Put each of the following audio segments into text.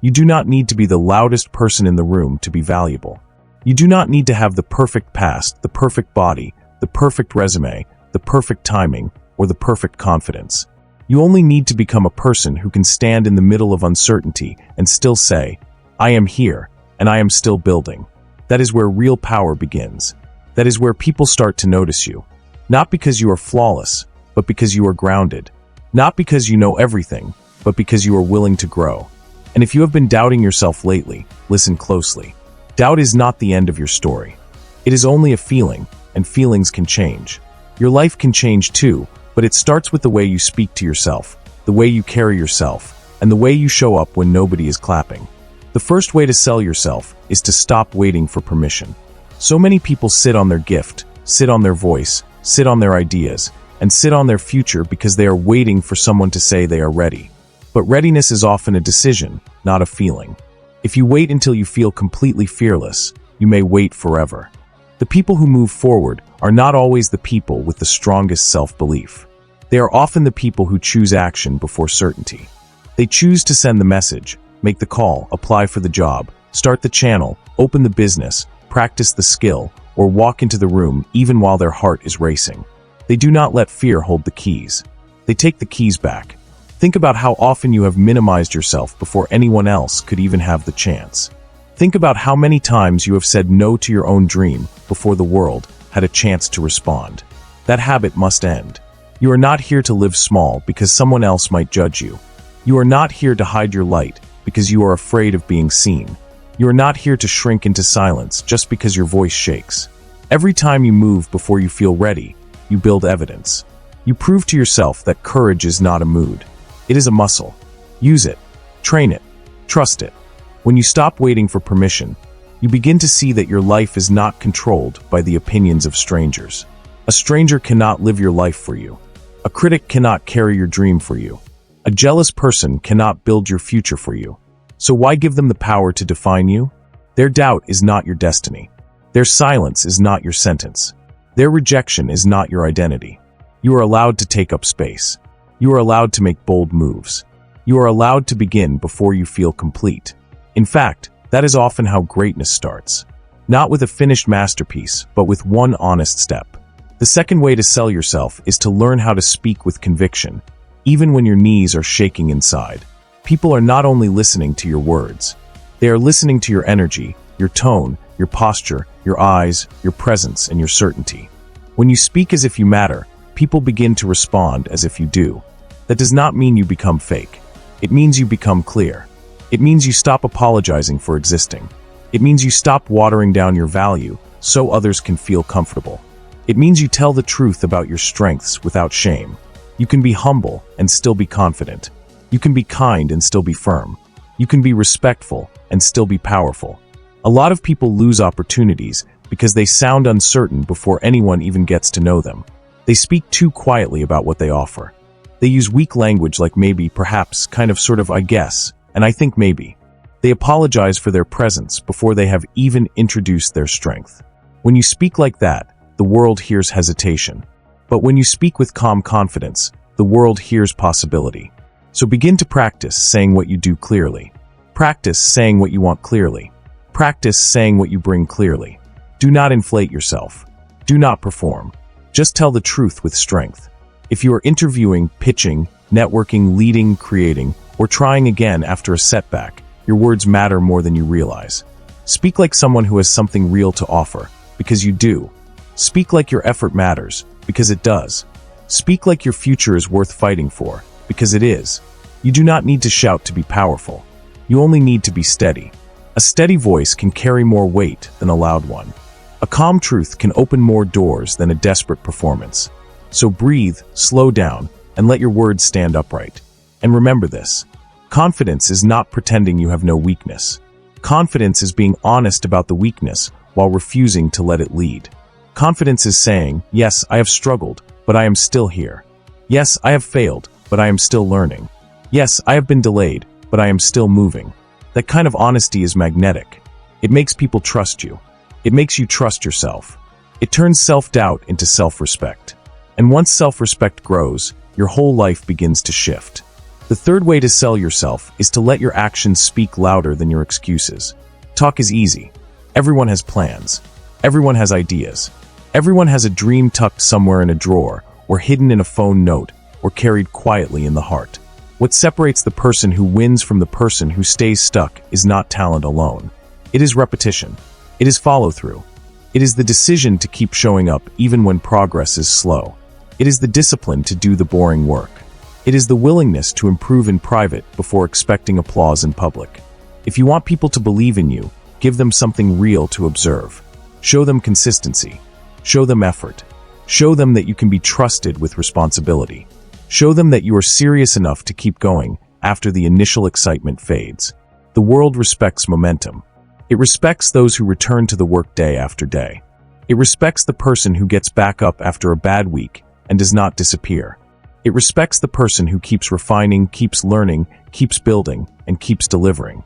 You do not need to be the loudest person in the room to be valuable. You do not need to have the perfect past, the perfect body, the perfect resume, the perfect timing, or the perfect confidence. You only need to become a person who can stand in the middle of uncertainty and still say, I am here, and I am still building. That is where real power begins. That is where people start to notice you. Not because you are flawless, but because you are grounded. Not because you know everything, but because you are willing to grow. And if you have been doubting yourself lately, listen closely. Doubt is not the end of your story. It is only a feeling, and feelings can change. Your life can change too, but it starts with the way you speak to yourself, the way you carry yourself, and the way you show up when nobody is clapping. The first way to sell yourself is to stop waiting for permission. So many people sit on their gift, sit on their voice, sit on their ideas, and sit on their future because they are waiting for someone to say they are ready. But readiness is often a decision, not a feeling. If you wait until you feel completely fearless, you may wait forever. The people who move forward are not always the people with the strongest self-belief. They are often the people who choose action before certainty. They choose to send the message, make the call, apply for the job, start the channel, open the business, practice the skill, or walk into the room even while their heart is racing. They do not let fear hold the keys. They take the keys back. Think about how often you have minimized yourself before anyone else could even have the chance. Think about how many times you have said no to your own dream before the world had a chance to respond. That habit must end. You are not here to live small because someone else might judge you. You are not here to hide your light because you are afraid of being seen. You are not here to shrink into silence just because your voice shakes. Every time you move before you feel ready, you build evidence. You prove to yourself that courage is not a mood. It is a muscle. Use it. Train it. Trust it. When you stop waiting for permission, you begin to see that your life is not controlled by the opinions of strangers. A stranger cannot live your life for you. A critic cannot carry your dream for you. A jealous person cannot build your future for you. So why give them the power to define you? Their doubt is not your destiny. Their silence is not your sentence. Their rejection is not your identity. You are allowed to take up space. You are allowed to make bold moves. You are allowed to begin before you feel complete. In fact, that is often how greatness starts. Not with a finished masterpiece, but with one honest step. The second way to sell yourself is to learn how to speak with conviction, even when your knees are shaking inside. People are not only listening to your words. They are listening to your energy, your tone, your posture, your eyes, your presence, and your certainty. When you speak as if you matter, people begin to respond as if you do. That does not mean you become fake. It means you become clear. It means you stop apologizing for existing. It means you stop watering down your value so others can feel comfortable. It means you tell the truth about your strengths without shame. You can be humble and still be confident. You can be kind and still be firm. You can be respectful and still be powerful. A lot of people lose opportunities because they sound uncertain before anyone even gets to know them. They speak too quietly about what they offer. They use weak language like maybe, perhaps, kind of, sort of, I guess, and I think maybe. They apologize for their presence before they have even introduced their strength. When you speak like that, the world hears hesitation. But when you speak with calm confidence, the world hears possibility. So begin to practice saying what you do clearly. Practice saying what you want clearly. Practice saying what you bring clearly. Do not inflate yourself. Do not perform. Just tell the truth with strength. If you are interviewing, pitching, networking, leading, creating, or trying again after a setback, your words matter more than you realize. Speak like someone who has something real to offer, because you do. Speak like your effort matters, because it does. Speak like your future is worth fighting for, because it is. You do not need to shout to be powerful. You only need to be steady. A steady voice can carry more weight than a loud one. A calm truth can open more doors than a desperate performance. So breathe, slow down, and let your words stand upright. And remember this: confidence is not pretending you have no weakness. Confidence is being honest about the weakness while refusing to let it lead. Confidence is saying, yes, I have struggled, but I am still here. Yes, I have failed, but I am still learning. Yes, I have been delayed, but I am still moving. That kind of honesty is magnetic. It makes people trust you. It makes you trust yourself. It turns self-doubt into self-respect. And once self-respect grows, your whole life begins to shift. The third way to sell yourself is to let your actions speak louder than your excuses. Talk is easy. Everyone has plans. Everyone has ideas. Everyone has a dream tucked somewhere in a drawer, or hidden in a phone note, or carried quietly in the heart. What separates the person who wins from the person who stays stuck is not talent alone. It is repetition. It is follow-through. It is the decision to keep showing up even when progress is slow. It is the discipline to do the boring work. It is the willingness to improve in private before expecting applause in public. If you want people to believe in you, give them something real to observe. Show them consistency. Show them effort. Show them that you can be trusted with responsibility. Show them that you are serious enough to keep going after the initial excitement fades. The world respects momentum. It respects those who return to the work day after day. It respects the person who gets back up after a bad week and does not disappear. It respects the person who keeps refining, keeps learning, keeps building, and keeps delivering.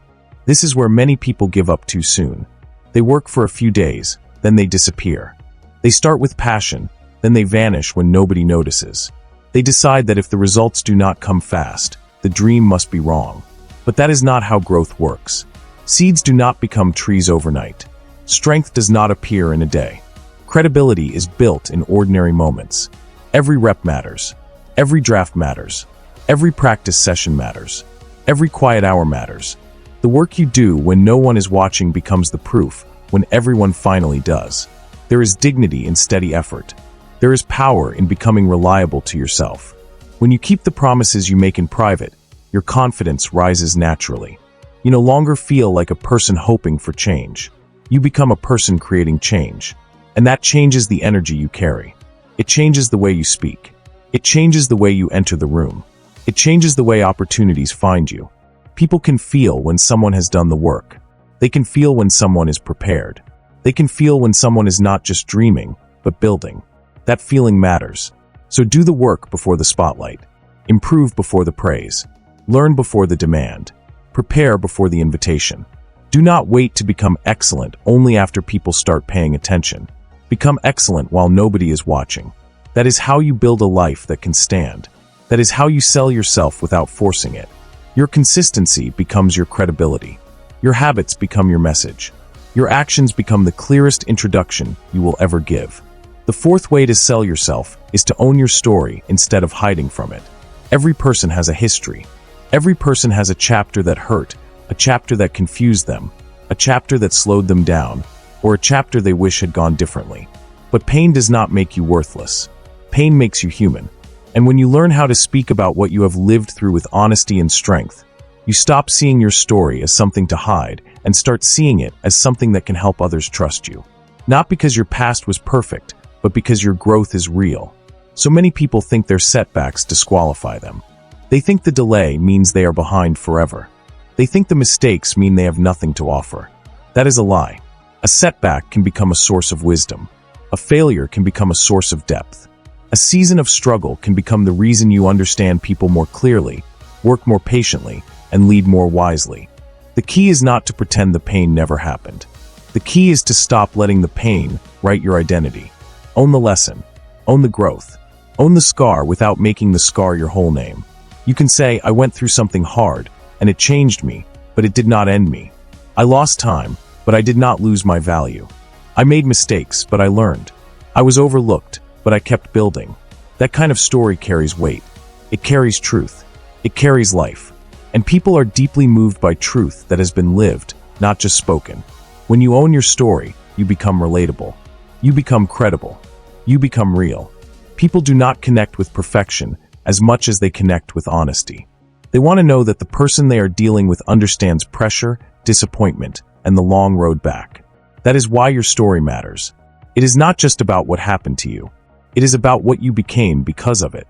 This is where many people give up too soon. They work for a few days, then they disappear. They start with passion, then they vanish when nobody notices. They decide that if the results do not come fast, the dream must be wrong. But that is not how growth works. Seeds do not become trees overnight. Strength does not appear in a day. Credibility is built in ordinary moments. Every rep matters. Every draft matters. Every practice session matters. Every quiet hour matters. The work you do when no one is watching becomes the proof when everyone finally does. There is dignity in steady effort. There is power in becoming reliable to yourself. When you keep the promises you make in private, your confidence rises naturally. You no longer feel like a person hoping for change. You become a person creating change. And that changes the energy you carry. It changes the way you speak. It changes the way you enter the room. It changes the way opportunities find you. People can feel when someone has done the work. They can feel when someone is prepared. They can feel when someone is not just dreaming, but building. That feeling matters. So do the work before the spotlight. Improve before the praise. Learn before the demand. Prepare before the invitation. Do not wait to become excellent only after people start paying attention. Become excellent while nobody is watching. That is how you build a life that can stand. That is how you sell yourself without forcing it. Your consistency becomes your credibility. Your habits become your message. Your actions become the clearest introduction you will ever give. The fourth way to sell yourself is to own your story instead of hiding from it. Every person has a history. Every person has a chapter that hurt, a chapter that confused them, a chapter that slowed them down, or a chapter they wish had gone differently. But pain does not make you worthless. Pain makes you human. And when you learn how to speak about what you have lived through with honesty and strength, you stop seeing your story as something to hide and start seeing it as something that can help others trust you. Not because your past was perfect, but because your growth is real. So many people think their setbacks disqualify them. They think the delay means they are behind forever. They think the mistakes mean they have nothing to offer. That is a lie. A setback can become a source of wisdom. A failure can become a source of depth. A season of struggle can become the reason you understand people more clearly, work more patiently, and lead more wisely. The key is not to pretend the pain never happened. The key is to stop letting the pain write your identity. Own the lesson. Own the growth. Own the scar without making the scar your whole name. You can say, I went through something hard, and it changed me, but it did not end me. I lost time, but I did not lose my value. I made mistakes, but I learned. I was overlooked, but I kept building. That kind of story carries weight. It carries truth. It carries life. And people are deeply moved by truth that has been lived, not just spoken. When you own your story, you become relatable. You become credible. You become real. People do not connect with perfection as much as they connect with honesty. They want to know that the person they are dealing with understands pressure, disappointment, and the long road back. That is why your story matters. It is not just about what happened to you. It is about what you became because of it.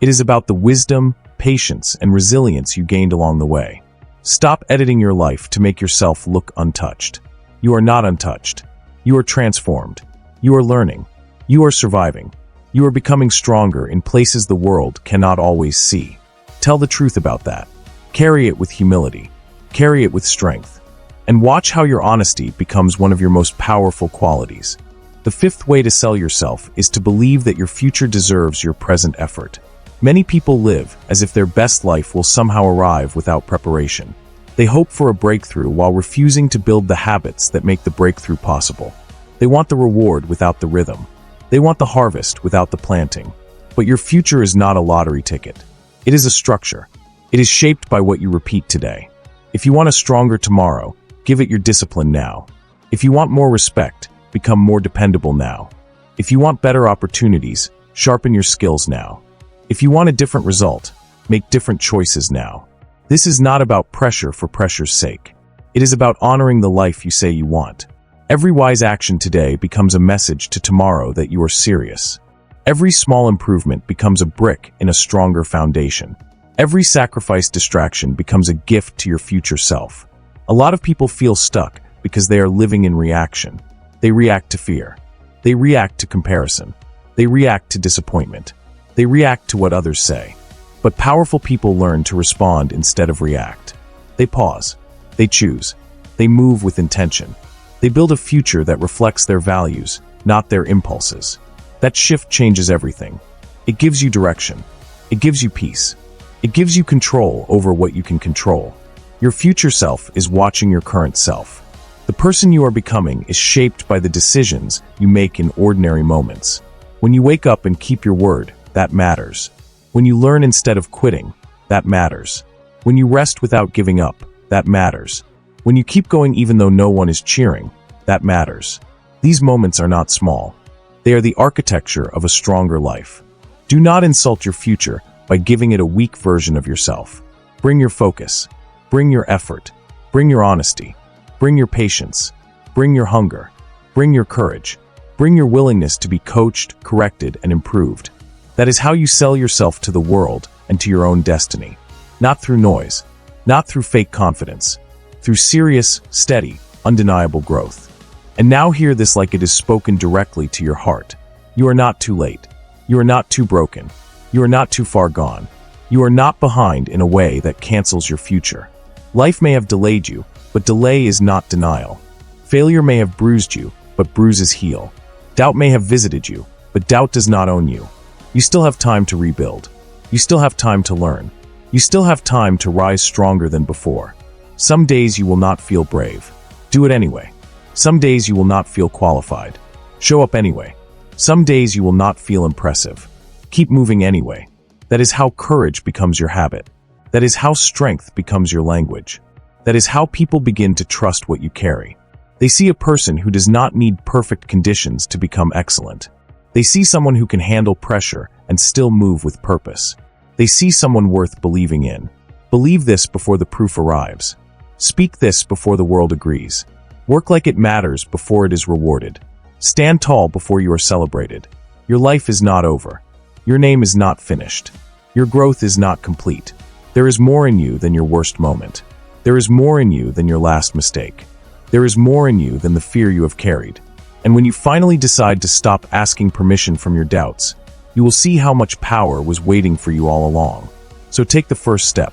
It is about the wisdom, patience, and resilience you gained along the way. Stop editing your life to make yourself look untouched. You are not untouched. You are transformed. You are learning. You are surviving. You are becoming stronger in places the world cannot always see. Tell the truth about that. Carry it with humility. Carry it with strength. And watch how your honesty becomes one of your most powerful qualities. The fifth way to sell yourself is to believe that your future deserves your present effort. Many people live as if their best life will somehow arrive without preparation. They hope for a breakthrough while refusing to build the habits that make the breakthrough possible. They want the reward without the rhythm. They want the harvest without the planting. But your future is not a lottery ticket. It is a structure. It is shaped by what you repeat today. If you want a stronger tomorrow, give it your discipline now. If you want more respect, become more dependable now. If you want better opportunities, sharpen your skills now. If you want a different result, make different choices now. This is not about pressure for pressure's sake. It is about honoring the life you say you want. Every wise action today becomes a message to tomorrow that you are serious. Every small improvement becomes a brick in a stronger foundation. Every sacrificed distraction becomes a gift to your future self. A lot of people feel stuck because they are living in reaction. They react to fear. They react to comparison. They react to disappointment. They react to what others say. But powerful people learn to respond instead of react. They pause. They choose. They move with intention. They build a future that reflects their values, not their impulses. That shift changes everything. It gives you direction. It gives you peace. It gives you control over what you can control. Your future self is watching your current self. The person you are becoming is shaped by the decisions you make in ordinary moments. When you wake up and keep your word, that matters. When you learn instead of quitting, that matters. When you rest without giving up, that matters. When you keep going even though no one is cheering, that matters. These moments are not small. They are the architecture of a stronger life. Do not insult your future by giving it a weak version of yourself. Bring your focus. Bring your effort. Bring your honesty. Bring your patience. Bring your hunger. Bring your courage. Bring your willingness to be coached, corrected, and improved. That is how you sell yourself to the world and to your own destiny. Not through noise. Not through fake confidence. Through serious, steady, undeniable growth. And now hear this like it is spoken directly to your heart. You are not too late. You are not too broken. You are not too far gone. You are not behind in a way that cancels your future. Life may have delayed you, but delay is not denial. Failure may have bruised you, but bruises heal. Doubt may have visited you, but doubt does not own you. You still have time to rebuild. You still have time to learn. You still have time to rise stronger than before. Some days you will not feel brave. Do it anyway. Some days you will not feel qualified. Show up anyway. Some days you will not feel impressive. Keep moving anyway. That is how courage becomes your habit. That is how strength becomes your language. That is how people begin to trust what you carry. They see a person who does not need perfect conditions to become excellent. They see someone who can handle pressure and still move with purpose. They see someone worth believing in. Believe this before the proof arrives. Speak this before the world agrees. Work like it matters before it is rewarded. Stand tall before you are celebrated. Your life is not over. Your name is not finished. Your growth is not complete. There is more in you than your worst moment. There is more in you than your last mistake. There is more in you than the fear you have carried. And when you finally decide to stop asking permission from your doubts, you will see how much power was waiting for you all along. So take the first step.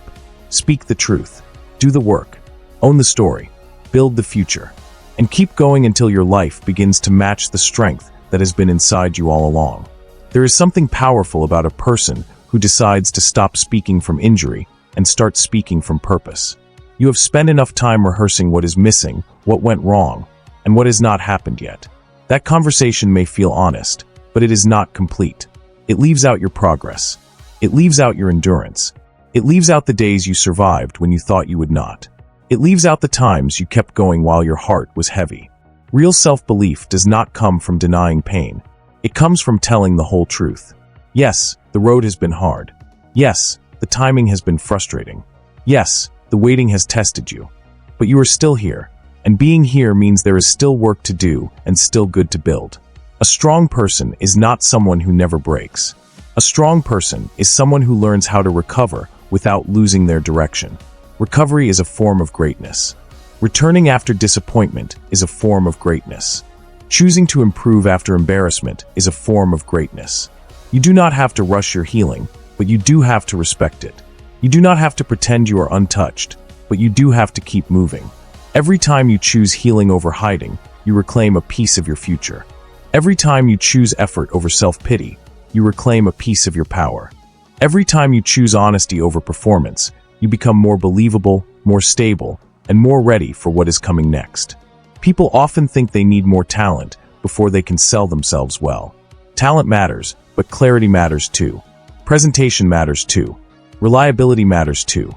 Speak the truth. Do the work. Own the story. Build the future. And keep going until your life begins to match the strength that has been inside you all along. There is something powerful about a person who decides to stop speaking from injury and start speaking from purpose. You have spent enough time rehearsing what is missing, what went wrong, and what has not happened yet. That conversation may feel honest, but it is not complete. It leaves out your progress. It leaves out your endurance. It leaves out the days you survived when you thought you would not. It leaves out the times you kept going while your heart was heavy. Real self-belief does not come from denying pain. It comes from telling the whole truth. Yes, the road has been hard. Yes, the timing has been frustrating. Yes, the waiting has tested you. But you are still here, and being here means there is still work to do and still good to build. A strong person is not someone who never breaks. A strong person is someone who learns how to recover without losing their direction. Recovery is a form of greatness. Returning after disappointment is a form of greatness. Choosing to improve after embarrassment is a form of greatness. You do not have to rush your healing, but you do have to respect it. You do not have to pretend you are untouched, but you do have to keep moving. Every time you choose healing over hiding, you reclaim a piece of your future. Every time you choose effort over self-pity, you reclaim a piece of your power. Every time you choose honesty over performance, you become more believable, more stable, and more ready for what is coming next. People often think they need more talent before they can sell themselves well. Talent matters, but clarity matters too. Presentation matters too. Reliability matters too.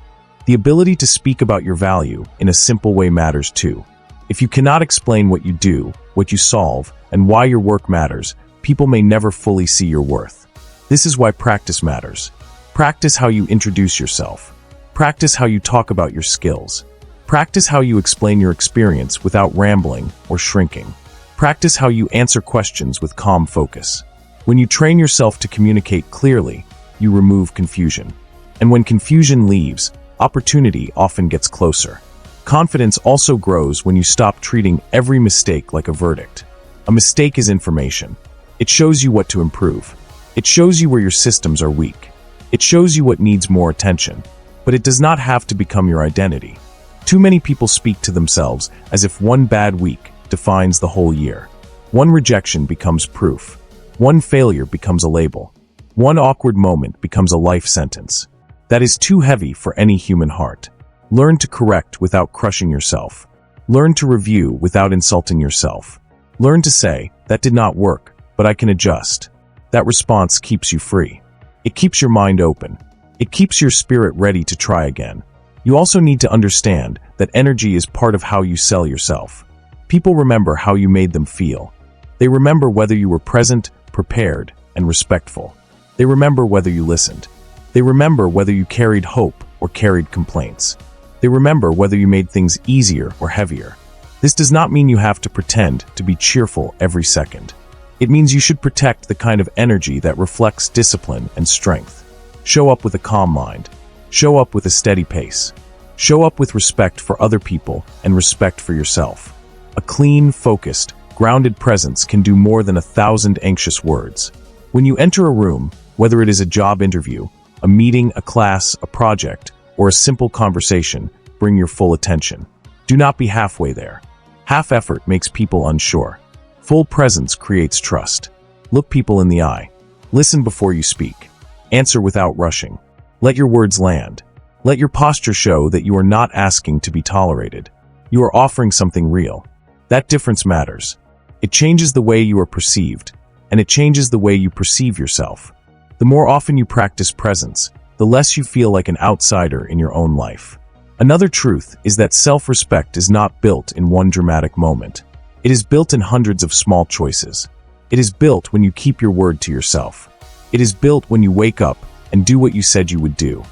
The ability to speak about your value in a simple way matters too. If you cannot explain what you do, what you solve, and why your work matters, people may never fully see your worth. This is why practice matters. Practice how you introduce yourself. Practice how you talk about your skills. Practice how you explain your experience without rambling or shrinking. Practice how you answer questions with calm focus. When you train yourself to communicate clearly, you remove confusion. And when confusion leaves, opportunity often gets closer. Confidence also grows when you stop treating every mistake like a verdict. A mistake is information. It shows you what to improve. It shows you where your systems are weak. It shows you what needs more attention. But it does not have to become your identity. Too many people speak to themselves as if one bad week defines the whole year. One rejection becomes proof. One failure becomes a label. One awkward moment becomes a life sentence. That is too heavy for any human heart. Learn to correct without crushing yourself. Learn to review without insulting yourself. Learn to say, "That did not work, but I can adjust." That response keeps you free. It keeps your mind open. It keeps your spirit ready to try again. You also need to understand that energy is part of how you sell yourself. People remember how you made them feel. They remember whether you were present, prepared, and respectful. They remember whether you listened. They remember whether you carried hope or carried complaints. They remember whether you made things easier or heavier. This does not mean you have to pretend to be cheerful every second. It means you should protect the kind of energy that reflects discipline and strength. Show up with a calm mind. Show up with a steady pace. Show up with respect for other people and respect for yourself. A clean, focused, grounded presence can do more than 1,000 anxious words. When you enter a room, whether it is a job interview, a meeting, a class, a project, or a simple conversation, bring your full attention. Do not be halfway there. Half effort makes people unsure. Full presence creates trust. Look people in the eye. Listen before you speak. Answer without rushing. Let your words land. Let your posture show that you are not asking to be tolerated. You are offering something real. That difference matters. It changes the way you are perceived, and it changes the way you perceive yourself. The more often you practice presence, the less you feel like an outsider in your own life. Another truth is that self-respect is not built in one dramatic moment. It is built in hundreds of small choices. It is built when you keep your word to yourself. It is built when you wake up and do what you said you would do.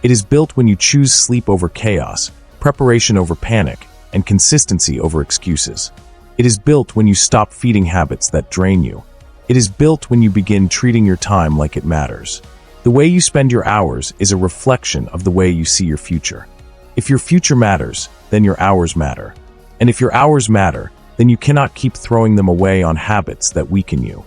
It is built when you choose sleep over chaos, preparation over panic, and consistency over excuses. It is built when you stop feeding habits that drain you. It is built when you begin treating your time like it matters. The way you spend your hours is a reflection of the way you see your future. If your future matters, then your hours matter. And if your hours matter, then you cannot keep throwing them away on habits that weaken you.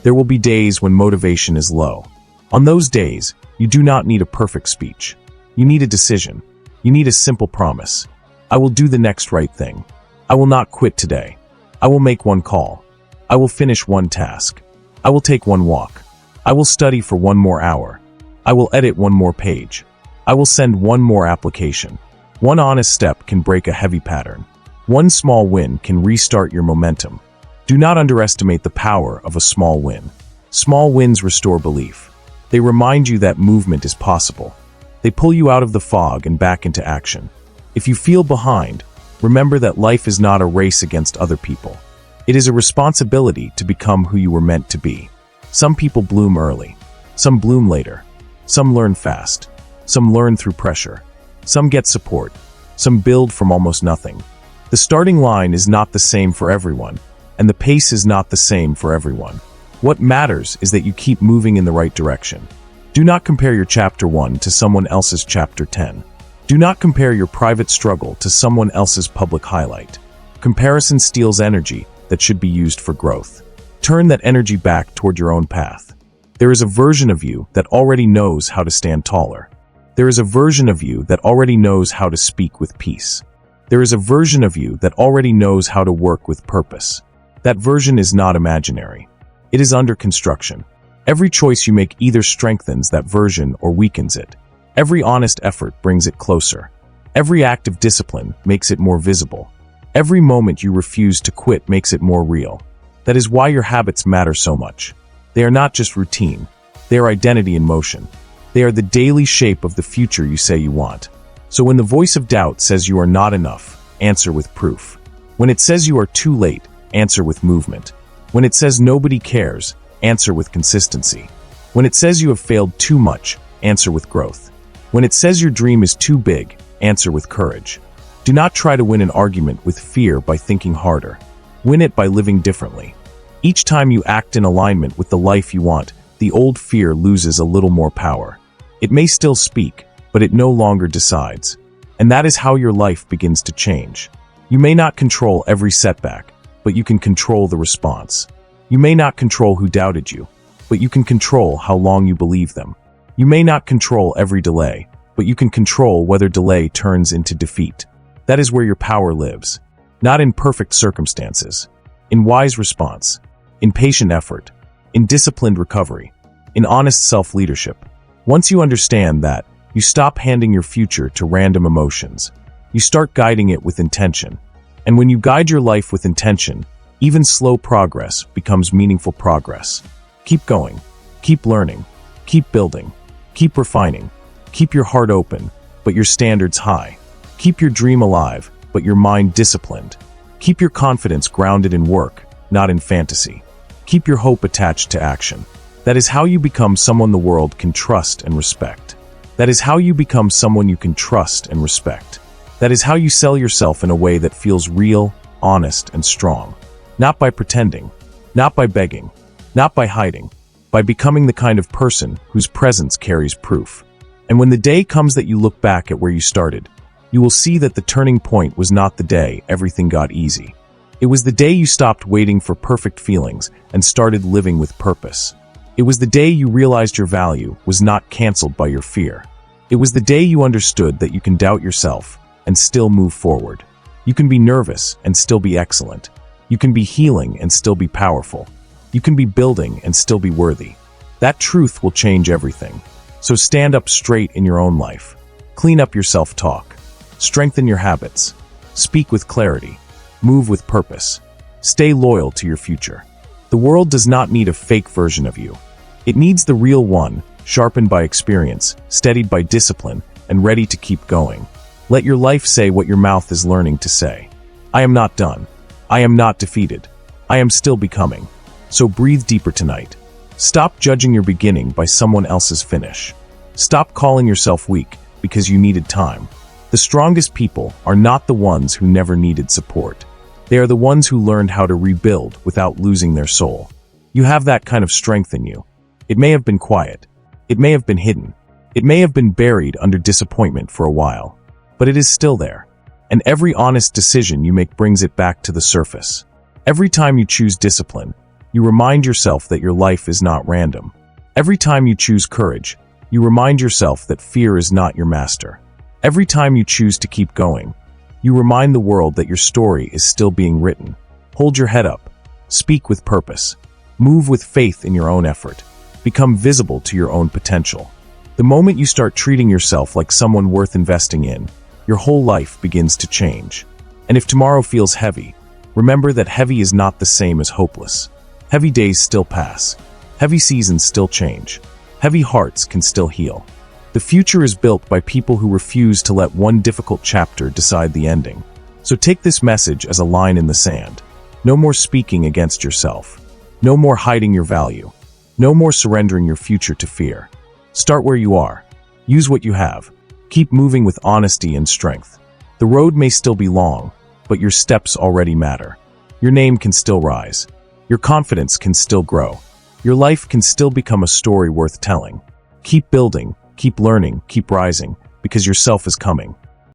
There will be days when motivation is low. On those days, you do not need a perfect speech. You need a decision. You need a simple promise. I will do the next right thing. I will not quit today. I will make one call. I will finish one task. I will take one walk. I will study for one more hour. I will edit one more page. I will send one more application. One honest step can break a heavy pattern. One small win can restart your momentum. Do not underestimate the power of a small win. Small wins restore belief. They remind you that movement is possible. They pull you out of the fog and back into action. If you feel behind, remember that life is not a race against other people. It is a responsibility to become who you were meant to be. Some people bloom early. Some bloom later. Some learn fast. Some learn through pressure. Some get support. Some build from almost nothing. The starting line is not the same for everyone, and the pace is not the same for everyone. What matters is that you keep moving in the right direction. Do not compare your chapter 1 to someone else's chapter 10. Do not compare your private struggle to someone else's public highlight. Comparison steals energy that should be used for growth. Turn that energy back toward your own path. There is a version of you that already knows how to stand taller. There is a version of you that already knows how to speak with peace. There is a version of you that already knows how to work with purpose. That version is not imaginary. It is under construction. Every choice you make either strengthens that version or weakens it. Every honest effort brings it closer. Every act of discipline makes it more visible. Every moment you refuse to quit makes it more real. That is why your habits matter so much. They are not just routine. They are identity in motion. They are the daily shape of the future you say you want. So when the voice of doubt says you are not enough, answer with proof. When it says you are too late, answer with movement. When it says nobody cares, answer with consistency. When it says you have failed too much, answer with growth. When it says your dream is too big, answer with courage. Do not try to win an argument with fear by thinking harder. Win it by living differently. Each time you act in alignment with the life you want, the old fear loses a little more power. It may still speak, but it no longer decides. And that is how your life begins to change. You may not control every setback, but you can control the response. You may not control who doubted you, but you can control how long you believe them. You may not control every delay, but you can control whether delay turns into defeat. That is where your power lives. Not in perfect circumstances. In wise response. In patient effort. In disciplined recovery. In honest self-leadership. Once you understand that, you stop handing your future to random emotions. You start guiding it with intention. And when you guide your life with intention, even slow progress becomes meaningful progress. Keep going. Keep learning. Keep building. Keep refining. Keep your heart open, but your standards high. Keep your dream alive, but your mind disciplined. Keep your confidence grounded in work, not in fantasy. Keep your hope attached to action. That is how you become someone the world can trust and respect. That is how you become someone you can trust and respect. That is how you sell yourself in a way that feels real, honest, and strong. Not by pretending, not by begging, not by hiding, by becoming the kind of person whose presence carries proof. And when the day comes that you look back at where you started, you will see that the turning point was not the day everything got easy. It was the day you stopped waiting for perfect feelings and started living with purpose. It was the day you realized your value was not canceled by your fear. It was the day you understood that you can doubt yourself and still move forward. You can be nervous and still be excellent. You can be healing and still be powerful. You can be building and still be worthy. That truth will change everything. So stand up straight in your own life. Clean up your self-talk. Strengthen your habits. Speak with clarity. Move with purpose. Stay loyal to your future. The world does not need a fake version of you. It needs the real one, sharpened by experience, steadied by discipline, and ready to keep going. Let your life say what your mouth is learning to say. I am not done. I am not defeated. I am still becoming. So breathe deeper tonight. Stop judging your beginning by someone else's finish. Stop calling yourself weak because you needed time. The strongest people are not the ones who never needed support. They are the ones who learned how to rebuild without losing their soul. You have that kind of strength in you. It may have been quiet. It may have been hidden. It may have been buried under disappointment for a while. But it is still there. And every honest decision you make brings it back to the surface. Every time you choose discipline, you remind yourself that your life is not random. Every time you choose courage, you remind yourself that fear is not your master. Every time you choose to keep going, you remind the world that your story is still being written. Hold your head up. Speak with purpose. Move with faith in your own effort. Become visible to your own potential. The moment you start treating yourself like someone worth investing in, your whole life begins to change. And if tomorrow feels heavy, remember that heavy is not the same as hopeless. Heavy days still pass. Heavy seasons still change. Heavy hearts can still heal. The future is built by people who refuse to let one difficult chapter decide the ending. So take this message as a line in the sand. No more speaking against yourself. No more hiding your value. No more surrendering your future to fear. Start where you are. Use what you have. Keep moving with honesty and strength. The road may still be long, but your steps already matter. Your name can still rise. Your confidence can still grow. Your life can still become a story worth telling. Keep building, keep learning, keep rising, because yourself is coming.